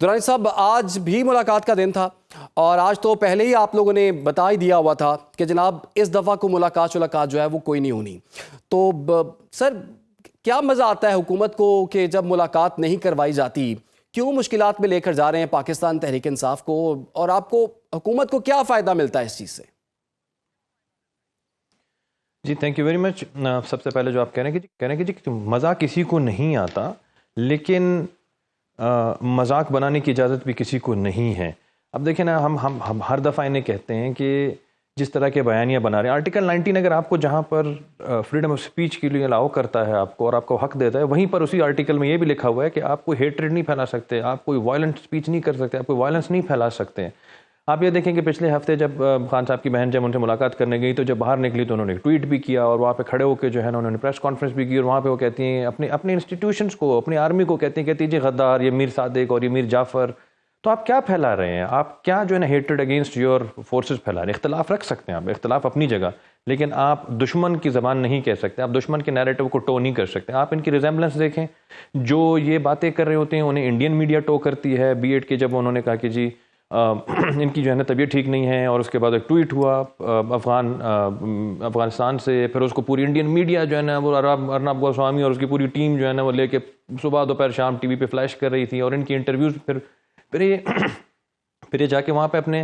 दुरानी साहब, आज भी मुलाकात का दिन था और आज तो पहले ही आप लोगों ने बता ही दिया हुआ था कि जनाब इस दफ़ा को मुलाकात जो है वो कोई नहीं होनी। तो सर, क्या मज़ा आता है हुकूमत को कि जब मुलाकात नहीं करवाई जाती? क्यों मुश्किलात में लेकर जा रहे हैं पाकिस्तान तहरीक इंसाफ को, और आपको हुकूमत को क्या फ़ायदा मिलता है इस चीज़ से? जी, थैंक यू वेरी मच। सबसे पहले जो आप कह रहे हैं कि मज़ा किसी को नहीं आता, लेकिन मजाक बनाने की इजाज़त भी किसी को नहीं है। अब देखिए ना, हम हर दफ़ा इन्हें कहते हैं कि जिस तरह के बयानियाँ बना रहे हैं, आर्टिकल 19 अगर आपको जहाँ पर फ्रीडम ऑफ स्पीच के लिए अलाउ करता है आपको और आपको हक देता है, वहीं पर उसी आर्टिकल में ये भी लिखा हुआ है कि आप कोई हेट्रेड नहीं फैला सकते, आप कोई वायलेंट स्पीच नहीं कर सकते, आप कोई वायलेंस नहीं फैला सकते। आप ये देखें कि पिछले हफ्ते जब खान साहब की बहन जब उनसे मुलाकात करने गई, तो जब बाहर निकली तो उन्होंने ट्वीट भी किया और वहाँ पे खड़े होकर जो है ना उन्होंने प्रेस कॉन्फ्रेंस भी की, और वहाँ पे वो कहती हैं अपने अपने इंस्टीट्यूशंस को, अपनी आर्मी को कहती हैं जी गद्दार, ये मीर सादिक और ये मीर जाफ़र। तो आप क्या फैला रहे हैं? आप क्या जो है ना हेट्रेड अगेंस्ट योर फोर्सेस फैला रहे हैं? इख्तलाफ रख सकते हैं आप, इख्तलाफ अपनी जगह, लेकिन आप दुश्मन की ज़बान नहीं कह सकते, आप दुश्मन के नैरेटिव को टो नहीं कर सकते। आप इनकी रिजेम्बलेंस देखें, जो ये बातें कर रहे होते हैं उन्हें इंडियन मीडिया टो करती है। B.Ed के जब उन्होंने कहा कि जी इनकी जो है ना तबीयत ठीक नहीं है, और उसके बाद एक ट्वीट हुआ अफ़गानिस्तान से, फिर उसको पूरी इंडियन मीडिया जो है ना वो अर्नब गोस्वामी और उसकी पूरी टीम जो है ना वो लेके सुबह दोपहर शाम टीवी पे फ्लैश कर रही थी, और इनकी इंटरव्यूज़ फिर ये फिर ये जाके वहाँ पे अपने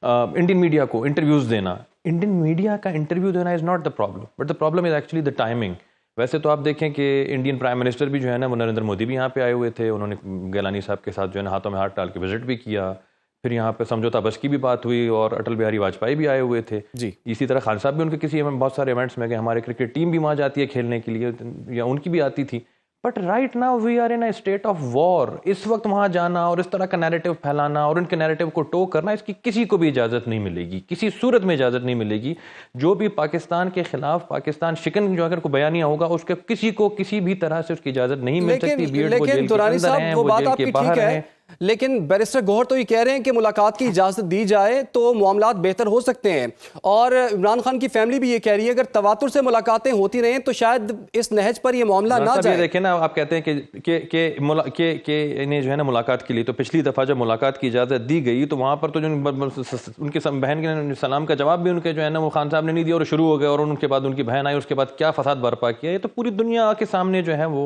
इंडियन मीडिया को इंटरव्यूज़ देना। इंडियन मीडिया का इंटरव्यू देना is not the problem, but the problem is actually the timing. वैसे तो आप देखें कि इंडियन प्राइम मिनिस्टर भी जो है ना वो नरेंद्र मोदी भी यहाँ पे आए हुए थे, उन्होंने गैलानी साहब के साथ जो है ना हाथों में हाथ डाल के विजिट भी किया। फिर यहाँ पे समझौता बस की भी बात हुई और अटल बिहारी वाजपेयी भी आए हुए थे जी। इसी तरह खान साहब भी उनके किसी बहुत सारे इवेंट्स में गए, हमारे क्रिकेट टीम भी वहाँ जाती है खेलने के लिए, या उनकी भी आती थी। But right now we are in a state of war. इस वक्त वहाँ जाना और इस तरह का नैरेटिव फैलाना और उनके नैरेटिव को टो करना, इसकी किसी को भी इजाज़त नहीं मिलेगी, किसी सूरत में इजाज़त नहीं मिलेगी। जो भी पाकिस्तान के खिलाफ पाकिस्तान शिकन जो अगर कोई बयानिया होगा, उसके किसी को किसी भी तरह से उसकी इजाज़त नहीं मिल सकती। लेकिन दुरानी साहब, वो बात आपकी ठीक है, लेकिन बैरिस्टर गौहर तो ये कह रहे हैं कि मुलाकात की इजाज़त दी जाए तो मामलात बेहतर हो सकते हैं, और इमरान खान की फैमिली भी ये कह रही है अगर तवातुर से मुलाकातें होती रहें तो शायद इस नहज पर ये मामला ना जाए। देखें ना, आप कहते हैं कि इन्हें जो है ना मुलाकात के लिए, तो पिछली दफ़ा जब मुलाकात की इजाज़त दी गई तो वहाँ पर तो जो उनके बहन के सलाम का जवाब भी उनके जो है ना वो खान साहब ने नहीं दिया और शुरू हो गया, और उनके बाद उनकी बहन आई, उसके बाद क्या फसाद बर्पा किया। ये तो पूरी दुनिया के सामने जो है वो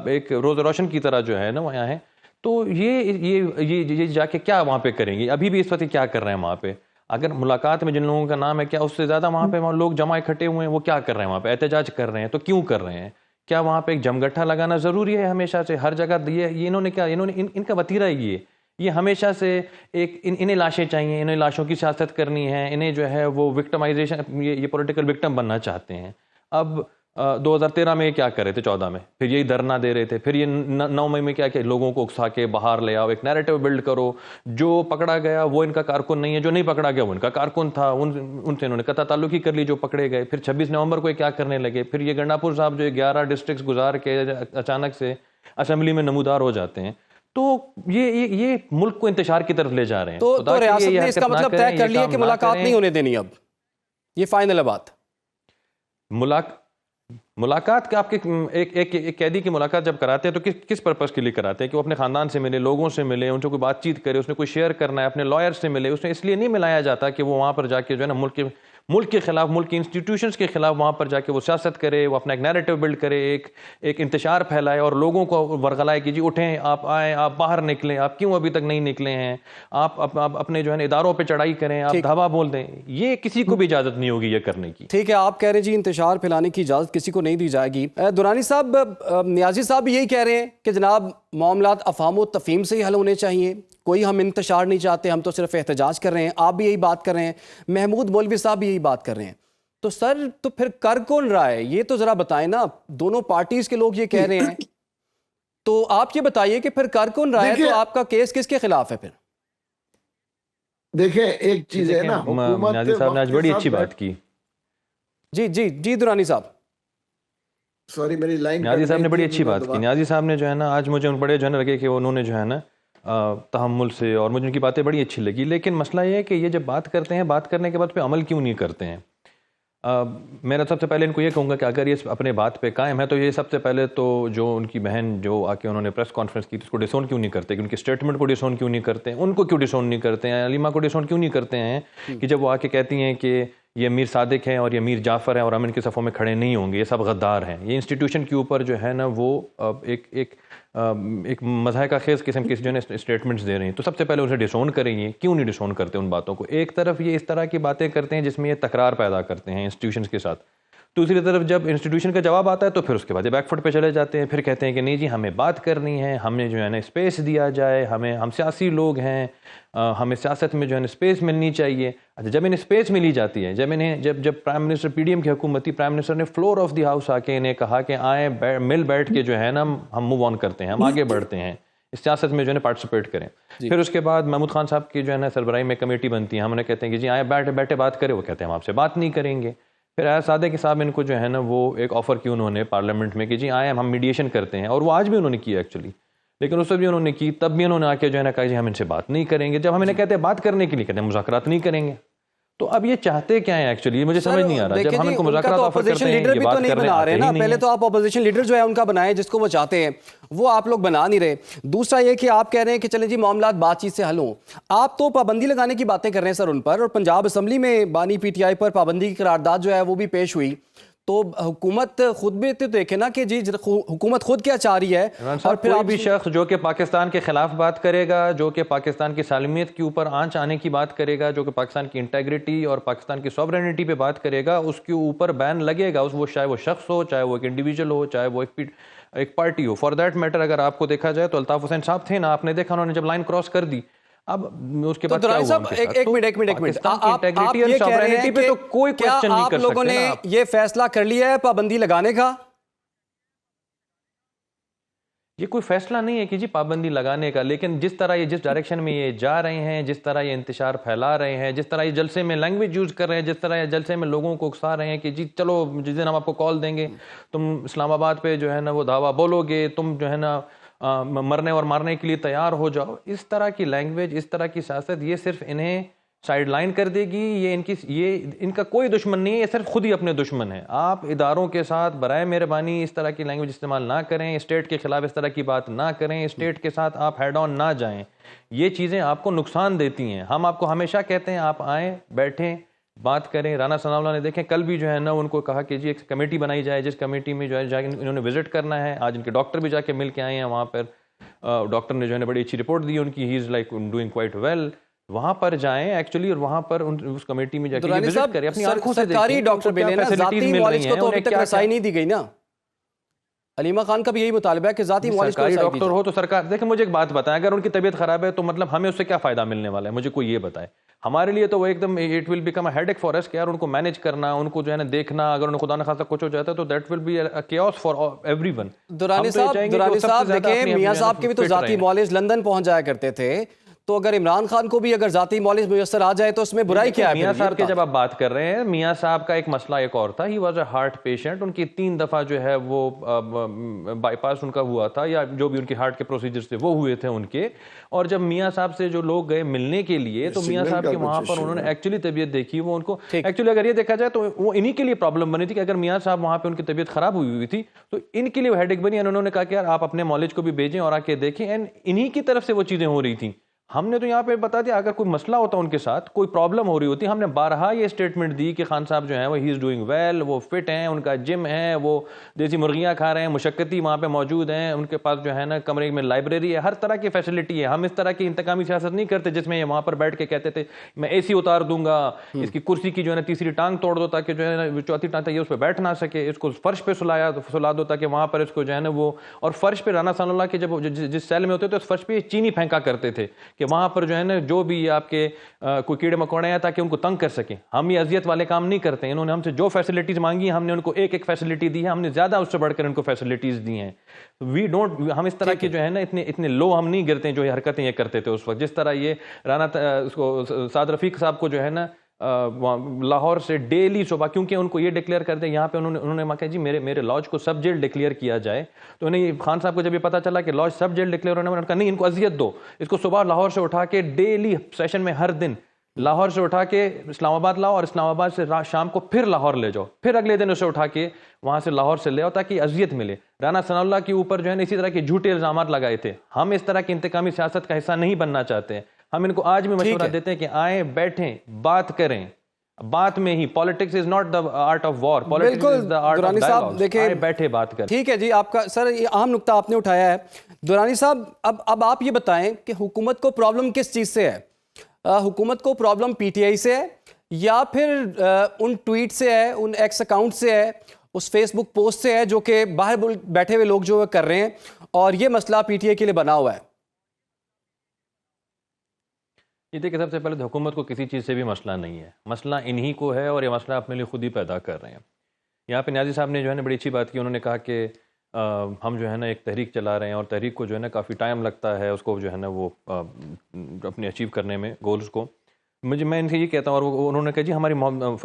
एक रोज़ रोशन की तरह जो है ना वो यहाँ है। तो ये जाके क्या वहाँ पे करेंगे? अभी भी इस वक्त क्या कर रहे हैं वहाँ पे? अगर मुलाकात में जिन लोगों का नाम है, क्या उससे ज़्यादा वहाँ पे लोग जमा इकट्ठे हुए हैं, वो क्या कर रहे हैं वहाँ पे? एहतजाज कर रहे हैं, तो क्यों कर रहे हैं? क्या वहाँ पे एक जमगट्ठा लगाना ज़रूरी है हमेशा से हर जगह? ये इन्होंने क्या, इनका वतीरा ही ये हमेशा से एक इन्हें लाशें चाहिए, इन्हें लाशों की सियासत करनी है, इन्हें जो है वो विक्टिमाइजेशन, ये पॉलिटिकल विक्टिम बनना चाहते हैं। अब 2013 में क्या कर रहे थे, 14 में फिर यही धरना दे रहे थे, फिर ये 9 मई में क्या किया, लोगों को उकसा के बाहर ले आओ, एक नैरेटिव बिल्ड करो। जो पकड़ा गया वो इनका कारकुन नहीं है, जो नहीं पकड़ा गया वो इनका कारकुन था, उनसे इन्होंने कता ताल्लुकी कर ली जो पकड़े गए। फिर 26 नवंबर को क्या करने लगे, फिर ये गंडापुर साहब जो 11 डिस्ट्रिक्ट गुजार के अचानक से असेंबली में नमूदार हो जाते हैं। तो ये मुल्क को इंतशार की तरफ ले जा रहे हैं। तो रियासत ने इसका मतलब तय कर लिया कि मुलाकात नहीं होने देनी, अब ये फाइनल है बात। मुलाकात का आपके एक कैदी की मुलाकात जब कराते हैं तो किस पर्पस के लिए कराते हैं? कि वो अपने खानदान से मिले, लोगों से मिले, उनसे कोई बातचीत करे, उसने कोई शेयर करना है, अपने लॉयर से मिले। उसने इसलिए नहीं मिलाया जाता कि वो वहाँ पर जाके जो है ना मुल्क के खिलाफ, मुल्क की इंस्टीट्यूशंस के खिलाफ वहाँ पर जाके वो सियासत करे, वो अपना एक नैरेटिव बिल्ड करे, एक इंतशार फैलाए और लोगों को वरगलाए कि जी उठें, आप आएँ, आप बाहर निकलें, आप क्यों अभी तक नहीं निकले हैं, आप अपने जो है इदारों पर चढ़ाई करें, आप धावा बोल दें। ये किसी को भी इजाज़त नहीं होगी ये करने की। ठीक है, आप कह रहे हैं जी इंतशार फैलाने की इजाज़त किसी को नहीं दी जाएगी। दुरानी साहब, नियाजी साहब भी यही कह रहे हैं कि जनाब मामलात अफ़हाम व तफ़हीम से ही हल होने चाहिए, कोई हम इंतशार नहीं चाहते, हम तो सिर्फ एहतजाज कर रहे हैं। आप भी यही बात कर रहे हैं, महमूद मौलवी साहब भी यही बात कर रहे हैं। तो सर, तो फिर कर कौन रहा है ये तो ज़रा बताएं ना। दोनों पार्टीज के लोग ये कह रहे हैं, तो आप ये बताइए कि फिर कर कौन रहा है, तो आपका केस किसके खिलाफ है फिर? देखिए, एक चीज है ना, नाज़ी साहब ने आज बड़ी अच्छी बात की। जी जी जी दुरानी साहब, सॉरी मेरी लाइन। नाज़ी साहब ने बड़ी अच्छी बात की। नाज़ी साहब ने जो है ना आज मुझे बड़े जो है ना लगे कि उन्होंने जो है ना तहम्मुल से, और मुझे उनकी बातें बड़ी अच्छी लगी। लेकिन मसला ये है कि ये जब बात करते हैं, बात करने के बाद पे अमल क्यों नहीं करते हैं? मेरा सबसे पहले इनको ये कहूँगा कि अगर ये अपने बात पे कायम है तो ये सबसे पहले तो जो उनकी बहन जो आके उन्होंने प्रेस कॉन्फ्रेंस की उसको डिसोन क्यों नहीं करते, कि उनके स्टेटमेंट को डिसोन क्यों नहीं करते, उनको क्यों डिसोन नहीं करते हैं, अलीमा को डिसोन क्यों नहीं करते हैं कि जब वो आके कहती हैं कि ये मीर सादिक हैं और ये मीर जाफ़र हैं और हम इनके सफ़ों में खड़े नहीं होंगे, ये सब गद्दार हैं। ये इंस्टीट्यूशन के ऊपर जो है ना वो एक मज़ाहिका खेज़ किस्म के जो है स्टेटमेंट्स दे रहे हैं। तो सबसे पहले उसे डिसोन करेंगे, क्यों नहीं डिसोन करते उन बातों को। एक तरफ ये इस तरह की बातें करते हैं जिसमें ये तकरार पैदा करते हैं इंस्टीट्यूशंस के साथ, दूसरी तरफ जब इंस्टीट्यूशन का जवाब आता है तो फिर उसके बाद ये बैकफुट पे चले जाते हैं, फिर कहते हैं कि नहीं जी हमें बात करनी है, हमें जो है ना स्पेस दिया जाए, हम सियासी लोग हैं, हमें सियासत में जो है ना स्पेस मिलनी चाहिए। अच्छा, जब इन्हें स्पेस मिली जाती है, जब प्राइम मिनिस्टर पीडीएम की हुकूमत थी, प्राइम मिनिस्टर ने फ्लोर ऑफ द हाउस आके इन्हें कहा कि आए मिल बैठ के जो है ना हम मूव ऑन करते हैं, हम आगे बढ़ते हैं, इस सियासत में जो है ना पार्टिसिपेट करें। फिर उसके बाद महमूद खान साहब की जो है ना सरबराही में कमेटी बनती है, हम उन्हें कहते हैं कि जी आए बैठे बैठे बात करें, वो कहते हैं हम आपसे बात नहीं करेंगे। फिर आया सादे के साहब इनको जो है ना वो एक ऑफ़र की उन्होंने पार्लियामेंट में कि जी आए हम मीडिएशन करते हैं, और वो आज भी उन्होंने किया एक्चुअली, लेकिन उस वक्त भी उन्होंने की, तब भी उन्होंने आके जो है ना कहा जी हम इनसे बात नहीं करेंगे। जब हम इन्हें कहते हैं बात करने के लिए, कहते हैं मुज़ाकरात नहीं करेंगे। तो अब ये चाहते क्या है एक्चुअली, मुझे समझ नहीं आ रहा। जब हम इनको मुज़ाकरात ऑफर करते हैं, लीडर ये भी बात तो नहीं कर रहे बना रहे हैं, ना, पहले तो आप ऑपोजिशन लीडर जो है उनका बनाए जिसको वो चाहते हैं, वो आप लोग बना नहीं रहे। दूसरा ये कि आप कह रहे हैं कि चले जी मामला बातचीत से हल हों, आप तो पाबंदी लगाने की बातें कर रहे हैं सर उन पर, और पंजाब असम्बली में बानी पीटीआई पर पाबंदी की करारदाद जो है वो भी पेश हुई। तो हुकूमत खुद भी तो देखे ना कि जी हुकूमत खुद क्या चाह रही है। और फिर कोई भी शख्स जो कि पाकिस्तान के खिलाफ बात करेगा, जो कि पाकिस्तान की सालमियत के ऊपर आंच आने की बात करेगा, जो कि पाकिस्तान की इंटेग्रिटी और पाकिस्तान की सॉवरेनिटी पे बात करेगा, उसके ऊपर बैन लगेगा। वो चाहे वो शख्स हो, चाहे वो एक इंडिविजुअल हो, चाहे वो एक पार्टी हो। फॉर दैट मैटर अगर आपको देखा जाए तो अल्ताफ हुसैन साहब थे ना, आपने देखा उन्होंने जब लाइन क्रॉस कर दी, अब उसके बाद क्या हुआ उनके साथ? एक मिनट आप ये कह रहे हैं पे तो कोई क्या क्वेश्चन नहीं आप कर लोगों सकते ने ना आप। ये फैसला कर लिया है पाबंदी लगाने का? ये कोई फैसला नहीं है कि जी पाबंदी लगाने का, लेकिन जिस तरह ये जिस डायरेक्शन में ये जा रहे हैं, जिस तरह ये इंतशार फैला रहे हैं, जिस तरह ये जलसे में लैंग्वेज यूज़ कर रहे हैं, जिस तरह ये जलसे में लोगों को उकसा रहे हैं कि जी चलो जिस दिन हम आपको कॉल देंगे तुम इस्लामाबाद पे जो है ना वो धावा बोलोगे, तुम जो है ना मरने और मारने के लिए तैयार हो जाओ। इस तरह की लैंग्वेज, इस तरह की सियासत, ये सिर्फ इन्हें साइडलाइन कर देगी। ये इनका कोई दुश्मन नहीं है, ये सिर्फ खुद ही अपने दुश्मन है। आप इदारों के साथ बराए मेहरबानी इस तरह की लैंग्वेज इस्तेमाल ना करें, स्टेट के खिलाफ इस तरह की बात ना करें, स्टेट के साथ आप हेड ऑन ना जाएं। ये चीज़ें आपको नुकसान देती हैं। हम आपको हमेशा कहते हैं आप आएँ, बैठें, बात करें। राना सनाउल्लाह ने देखें कल भी जो है ना उनको कहा कि जी एक कमेटी बनाई जाए, जिस कमेटी में जो है जाके इन्होंने विजिट करना है। आज इनके डॉक्टर भी जाके मिल के आए हैं वहाँ पर, डॉक्टर ने जो है ना बड़ी अच्छी रिपोर्ट दी उनकी, he is like doing quite well. वहाँ पर जाएं एक्चुअली, और वहाँ पर उस कमेटी में जाके विजिट करें, अपनी आंखों से सरकारी देखें डॉक्टर मिले ना, जाती मॉलिज को तो अभी तक रसाई नहीं दी गई ना। अलीमा खान का भी यही मुतालबा है कि जाती मॉलिज को सरकारी डॉक्टर हो तो सरकार। देखिए मुझे एक बात बताएं, अगर उनकी तबीयत खराब है तो मतलब हमें उससे क्या फायदा मिलने वाला है, मुझे कोई ये बताए। हमारे लिए तो वो एकदम it will become a headache for us कि यार उनको मैनेज करना, उनको जो है ना देखना, अगर उन्हें खुदा न खासा कुछ हो जाता है तो that will be a chaos for everyone. Durrani साहब देखें, मियां साहब के भी तो जाती मॉलिज लंदन पहुंच जाया करते थे, तो अगर इमरान खान को भी अगर जाती मॉलिज मुयस्सर आ जाए तो उसमें बुराई क्या है? मियां साहब के जब आप बात कर रहे हैं, मियां साहब का एक मसला एक और था, he was a heart patient. उनकी 3 दफा जो है वो बाईपास उनका हुआ था, या जो भी उनके हार्ट के प्रोसीजर्स थे वो हुए थे उनके। और जब मियां साहब से जो लोग गए मिलने के लिए, तो मियां साहब के वहां पर उन्होंने एक्चुअली तबीयत देखी, वो उनको एक्चुअली अगर ये देखा जाए तो वो इन्हीं के लिए प्रॉब्लम बनी थी कि अगर मियां साहब वहां पे उनकी तबीयत खराब हुई थी तो इनके लिए हेडेक बनी। उन्होंने कहा कि यार आप अपने मॉलेज को भी भेजें और आके देखें, एंड इन्हीं की तरफ से वो चीजें हो रही थी। हमने तो यहाँ पे बता दिया, अगर कोई मसला होता उनके साथ, कोई प्रॉब्लम हो रही होती, हमने बारहा ये स्टेटमेंट दी कि खान साहब जो है वो ही इज़ डूइंग वेल, वो फिट हैं, उनका जिम है, वो देसी मुर्गियाँ खा रहे हैं, मुशक्कती वहाँ पे मौजूद हैं, उनके पास जो है ना कमरे में लाइब्रेरी है, हर तरह की फैसिलिटी है। हम इस तरह की इंतकामी सियासत नहीं करते जिसमें ये वहाँ पर बैठ के कहते थे मैं AC उतार दूंगा, इसकी कुर्सी की जो है ना तीसरी टांग तोड़ दो ताकि जो है ना चौथी टांग ये उस पर बैठ ना सके, इसको फर्श पे सुला दो ताकि वहाँ पर इसको जो है ना वो, और फर्श पे राना सनाउल्लाह के जब जिस सेल में होते थे उस फर्श पे चीनी फेंका करते थे कि वहाँ पर जो है ना जो भी आपके कोई कीड़े मकोड़े हैं ताकि उनको तंग कर सकें। हम ये अजियत वाले काम नहीं करते। इन्होंने हमसे जो फैसिलिटीज मांगी हमने उनको एक एक फैसिलिटी दी है, हमने ज्यादा उससे बढ़कर इनको फैसिलिटीज दी हैं। वी डोंट, हम इस तरह की जो है ना इतने लो हम नहीं गिरते जो ये हरकतें ये करते थे उस वक्त। जिस तरह ये राना उसको साद रफीक साहब को जो है ना लाहौर से डेली सुबह, क्योंकि उनको ये डिक्लेयर कर दे यहाँ पे, उन्होंने कहा जी मेरे लॉज को सब जेल डिक्लेयर किया जाए। तो उन्हें खान साहब को जब ये पता चला कि लॉज सब जेल डिक्लेयर होने, उन्होंने कहा नहीं, इनको अजियत दो, इसको सुबह लाहौर से उठा के डेली सेशन में हर दिन लाहौर से उठा के इस्लामाबाद लाओ और इस्लामाबाद से शाम को फिर लाहौर ले जाओ, फिर अगले दिन उसे उठा के वहां से लाहौर से ले आओ ताकि अजियत मिले। राना सनाउल्लाह के ऊपर जो है ना इसी तरह के झूठे इल्जाम लगाए थे। हम इस तरह की इंतकामी सियासत का हिस्सा नहीं बनना चाहते हैं। हम इनको आज भी मशवरा देते हैं कि आए, बैठें, बात करें। बात में ही, politics is not the art of war, politics is the art of dialogue. देखिए, बैठे बात करें। ठीक है जी, आपका सर ये अहम नुक्ता आपने उठाया है। दुरानी साहब, अब आप ये बताएं कि हुकूमत को प्रॉब्लम किस चीज़ से है? हुकूमत को प्रॉब्लम पीटीआई से है या फिर उन ट्वीट से है, उन एक्स अकाउंट से है, उस फेसबुक पोस्ट से है जो कि बाहर बैठे हुए लोग जो कर रहे हैं और ये मसला पीटीआई के लिए बना हुआ है? ये देखिए, सबसे पहले तो हुकूमत को किसी चीज़ से भी मसला नहीं है, मसला इन्हीं को है और ये मसला अपने लिए खुद ही पैदा कर रहे हैं। यहाँ पे न्याजी साहब ने जो है ना बड़ी अच्छी बात की। उन्होंने कहा कि हम जो है ना एक तहरीक चला रहे हैं और तहरीक को जो है ना काफ़ी टाइम लगता है उसको जो है ना वो अपने अचीव करने में, गोल्स को। मैं इनसे ये कहता हूँ, और उन्होंने कहा जी हमारी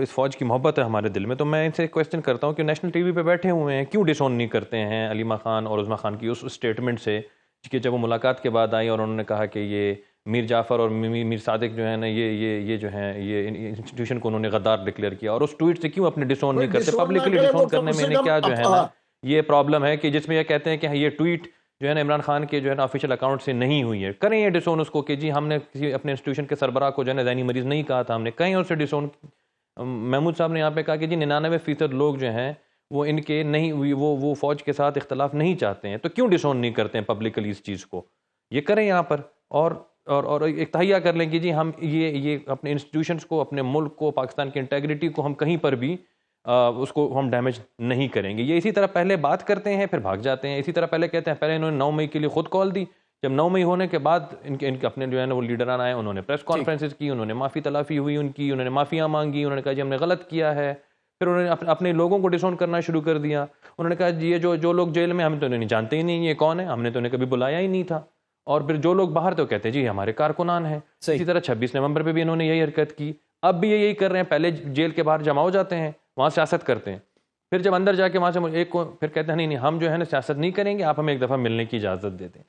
इस फ़ौज की मोहब्बत है हमारे दिल में। तो मैं इनसे क्वेश्चन करता हूँ कि नेशनल टीवी पे बैठे हुए हैं, क्यों डिसोन नहीं करते हैं अलीमा खान और उज़मा खान की उस स्टेटमेंट से कि जब वो मुलाकात के बाद आई और उन्होंने कहा कि ये मीर जाफ़र और मीर सादिक जो है ना ये जो है ये इंस्टीट्यूशन को उन्होंने गद्दार डिक्लेयर किया, और उस ट्वीट से क्यों अपने डिसोन नहीं करते? पब्लिकली डिसोन करने में इन्हें क्या जो है ना ये प्रॉब्लम है कि जिसमें ये कहते हैं कि ये ट्वीट जो है ना इमरान खान के जो है ना ऑफिशियल अकाउंट से नहीं हुई है। करें ये डिसोन उसको कि जी हमने किसी अपने इंस्टीट्यूशन के सरबराह को जो है ना ज़हनी मरीज़ नहीं कहा था, हमने कहीं उससे डिसोन। महमूद साहब ने यहाँ पे कहा कि जी 99% लोग जो हैं वो इनके नहीं, वो फ़ौज के साथ इख्तलाफ नहीं चाहते हैं, तो क्यों डिसोन नहीं करते हैं पब्लिकली इस चीज़ को? ये करें यहाँ पर और एक तहिया कर लें कि जी हम ये अपने इंस्टीट्यूशंस को, अपने मुल्क को, पाकिस्तान की इंटेग्रिटी को हम कहीं पर भी उसको हम डैमेज नहीं करेंगे। ये इसी तरह पहले बात करते हैं फिर भाग जाते हैं। इसी तरह पहले कहते हैं, पहले इन्होंने 9 मई के लिए खुद कॉल दी, जब 9 मई होने के बाद इनके अपने जो है ना वो लीडरान आए, उन्होंने प्रेस कॉन्फ्रेंसेस की, उन्होंने माफ़ी तलाफ़ी हुई उनकी, उन्होंने माफ़ियाँ मांगी, उन्होंने कहा जी हमने गलत किया है। फिर उन्होंने अपने लोगों को डिसोन करना शुरू कर दिया। उन्होंने कहा जी ये जो लोग जेल में, हम तो नहीं जानते ही नहीं ये कौन है, हमने तो उन्हें कभी बुलाया ही नहीं था। और फिर जो लोग बाहर तो कहते हैं जी हमारे कारकुनान हैं। इसी तरह 26 नवंबर पे भी इन्होंने यही हरकत की, अब भी ये यही कर रहे हैं। पहले जेल के बाहर जमा हो जाते हैं, वहाँ सियासत करते हैं, फिर जब अंदर जाके वहाँ से एक को फिर कहते हैं नहीं हम जो है ना सियासत नहीं करेंगे, आप हमें एक दफ़ा मिलने की इजाज़त देते हैं।